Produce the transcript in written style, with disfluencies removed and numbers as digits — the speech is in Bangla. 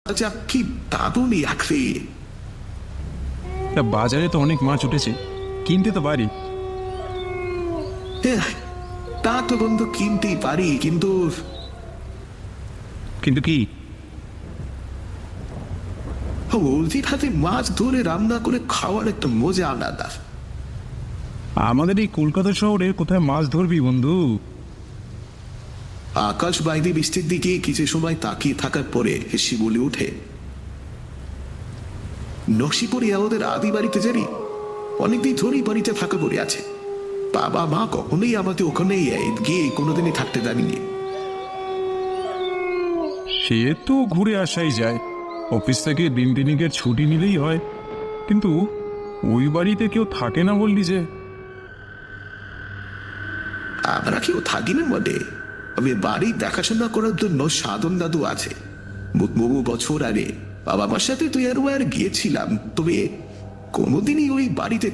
যা কি দারুণই লাগছে। তা বাজারে তো অনেক মাছ উঠেছে, কিনতে তো পারি। হ্যাঁ, তা তো বন্ধু কিনতেই পারি, কিন্তু কিন্তু কি? ওজির হাতে মাছ ধরে রান্না করে খাওয়ার একটা মজা আলাদা। আমাদের এই কলকাতা শহরে কোথায় মাছ ধরবি বন্ধু? আকাশ বাইরে বৃষ্টির দিকে কিছু সময় তাকিয়ে থাকার পরে হেসে বলে ওঠে, নকশিপুরে আমাদের আদি বাড়িতে জানি অনেকদিন ধরেই বাড়িতে থাকা পড়ে আছে। বাবা মা কখনোই আমাকে ওখানে গিয়ে কোনোদিনই থাকতে দেয়নি। সে তো ঘুরে আসাই যায়, অফিস থেকে দিন দিনিকের ছুটি নিলেই হয়। কিন্তু ওই বাড়িতে কেউ থাকে না বললি যে? আমরা কেউ থাকি না বটে, আমি বাড়ি দেখাশোনা করার জন্য সাধন দাদু আছে। বহু বছর আগে বাবা মার সাথে তুই আর গিয়েছিলাম, তবে কোনোদিনই ওই বাড়িতে